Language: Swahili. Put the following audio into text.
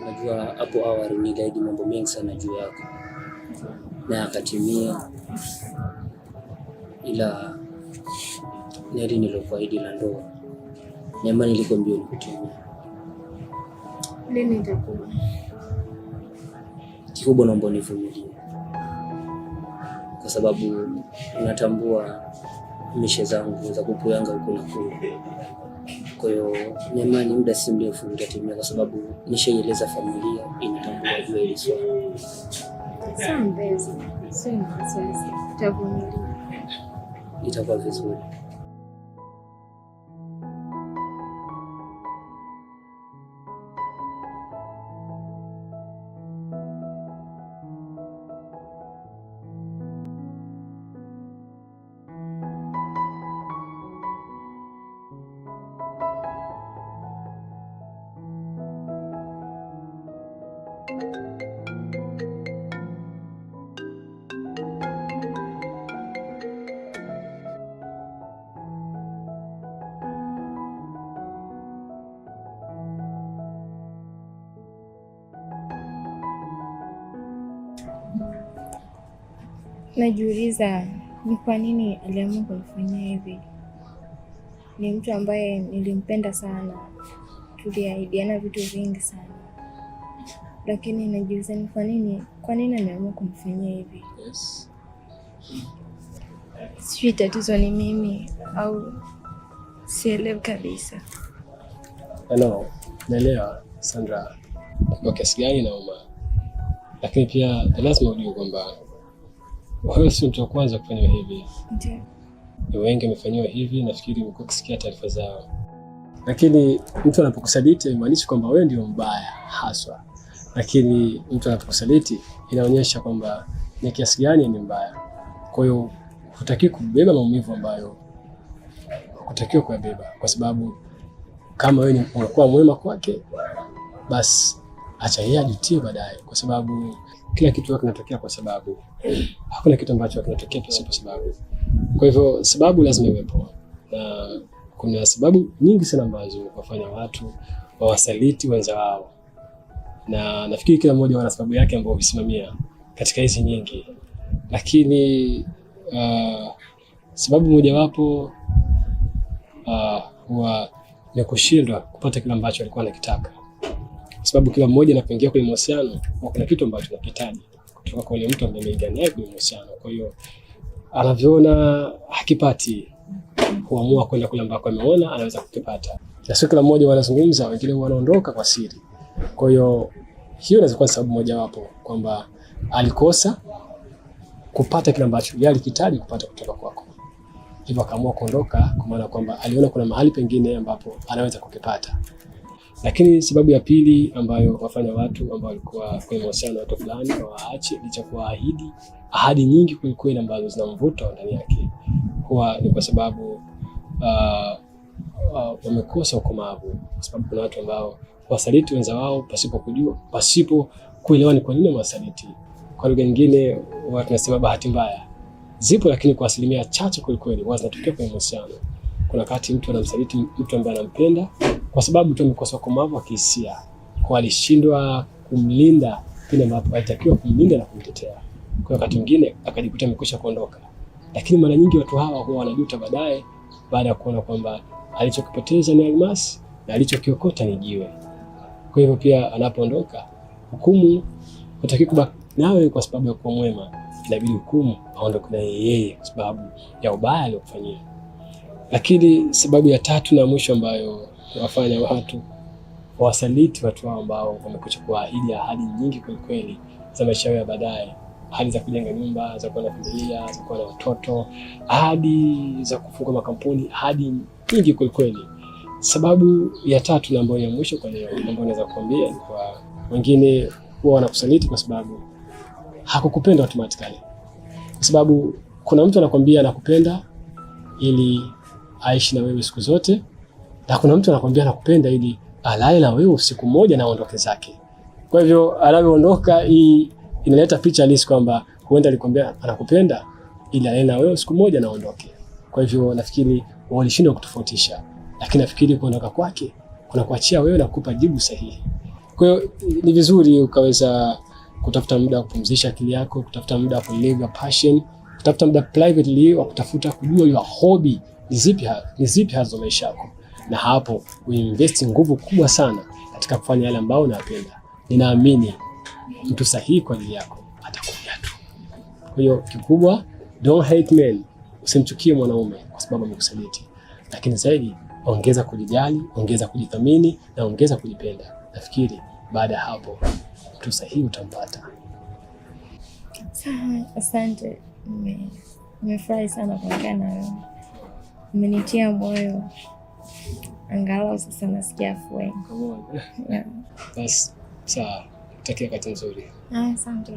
Najua hapo awali niliahidi mambo mengi sana juu yako na yakatimia, ila hadi nilokuahidi la ndoa na imani nilikwambia nikutimia. Lini itakuwa? Kikubwa naomba univumilie, kwa sababu unatambua mishe zangu za kupuyanga huko na kule. Kwa hiyo na imani muda si mrefu nitatimia, kwa sababu nishaieleza familia inatambua juu hili swala. Sawa mpenzi, sio mpenzi, utavumilia. Itakuwa vizuri. Najiuliza ni kwa nini aliamua kunifanyia hivi. Ni mtu ambaye nilimpenda sana, tuliahidiana vitu vingi sana, lakini najiuliza ni kwa nini ameamua kunifanyia hivi. Yes. Sijui tatizo ni mimi au sielewi kabisa. Hello, naelewa Sandra kwa kiasi gani nauma, lakini pia lazima ujue kwamba wewe si mtu wa kwanza kufanya hivi. Ndiyo. Ni wengi wamefanyiwa hivi, nafikiri umekuwa ukisikia taarifa zao. Lakini mtu anapokusaliti haimaanishi kwamba wewe ndio mbaya haswa, lakini mtu anapokusaliti inaonyesha kwamba ni kiasi gani ni mbaya. Kwa hiyo hutaki kubeba maumivu ambayo hukutakiwa kuyabeba, kwa sababu kama wewe unakuwa mwema kwake, basi acha yeye ajutie baadaye, kwa sababu kila kitu kinatokea kwa sababu. Hakuna kitu ambacho kinatokea pasipo sababu. Kwa hivyo sababu lazima iwepo, na kuna sababu nyingi sana ambazo wafanya watu wawasaliti wenza wao, na nafikiri kila mmoja ana sababu yake ambayo husimamia katika hizi nyingi, lakini sababu mojawapo huwa ni kushindwa kupata kile ambacho alikuwa anakitaka, kwa sababu kila mmoja anapoingia kwenye mahusiano kuna kitu ambacho anakihitaji kutoka kwa yule mtu ambaye ameingia naye kwenye mahusiano. Kwa hiyo anavyoona hakipati, huamua kwenda kule ambako ameona anaweza kukipata, na sio kila mmoja wanazungumza, wengine wanaondoka kwa siri. Kwa hiyo hiyo inaweza kuwa sababu mojawapo kwamba alikosa kupata kile ambacho yeye alikihitaji kupata kutoka kwako, hivyo akaamua kuondoka, kwa maana kwamba aliona kuna mahali pengine ambapo anaweza kukipata. Lakini sababu ya pili ambayo wafanya watu ambao walikuwa kwenye mahusiano na watu fulani waache licha kwa ahadi nyingi kweli ambazo zina mvuto ndani yake, huwa ni kwa sababu wamekosa ukomavu. Kwa sababu kuna watu ambao wasaliti wenza wao pasipo kuelewa ni kwa nini wasaliti. Kwa lugha nyingine watu wanasema bahati mbaya. Zipo, lakini kwa asilimia chache kweli zinatokea kwenye mahusiano. Kuna wakati mtu anamsaliti mtu ambaye anampenda kwa sababu tu amekosa ukomavu wa kihisia, kwa alishindwa kumlinda pale ambapo alitakiwa kumlinda na kumtetea. Kwa wakati mwingine akajikuta amekwisha kuondoka. Lakini mara nyingi watu hawa huwa wanajuta baadaye, baada ya kuona kwamba alichokipoteza ni almasi na alichokiokota ni jiwe. Kwa hivyo pia anapoondoka, hukumu hutaki kubaki nawe kwa sababu ya kuwa mwema, inabidi hukumu aondoke na yeye kwa sababu ya ubaya aliyofanyia. Lakini sababu ya tatu na mwisho ambayo wafanya watu wasaliti watu wao ambao wamekuja kuahidi ahadi nyingi kweli za maisha yao ya baadaye, ahadi za kujenga nyumba, za kuwa na familia, za kuwa na watoto, ahadi za kufungua makampuni, ahadi nyingi kweli. Sababu ya tatu na ambayo ya mwisho kwa leo ambayo naweza kuambia ni kwa wengine huwa wanakusaliti kwa sababu hakukupenda automatically. Kwa sababu kuna mtu anakuambia anakupenda ili aishi na wewe siku zote, na kuna mtu anakuambia anakupenda ili alae na wewe usiku mmoja na aondoke zake. Kwa hivyo anapoondoka, hii inaleta picha halisi kwamba huenda alikwambia anakupenda ili alae na wewe usiku mmoja na aondoke. Kwa hivyo nafikiri walishindwa kutofautisha, lakini nafikiri kuondoka kwake kuna kuachia wewe na kukupa jibu sahihi. Kwa hiyo ni vizuri ukaweza kutafuta muda wa kupumzisha akili yako, kutafuta muda wa kulive your passion, kutafuta muda privately wa kutafuta kujua your hobby ni zipi hazo maisha yako, na hapo uinvest nguvu kubwa sana katika kufanya yale ambayo unayapenda. Ninaamini mtu sahihi kwa ajili yako atakuja tu. Kwa hiyo kikubwa, don't hate men, usimchukie mwanaume kwa sababu amekusaliti, lakini zaidi ongeza kujijali, ongeza kujithamini na ongeza kujipenda. Nafikiri baada ya hapo mtu sahihi utampata. Asante, nimefurahi sana kuongea na wewe, umenitia moyo, angalau sasa nasikia afueni. Basi sawa, takia wakati nzuri. Asante.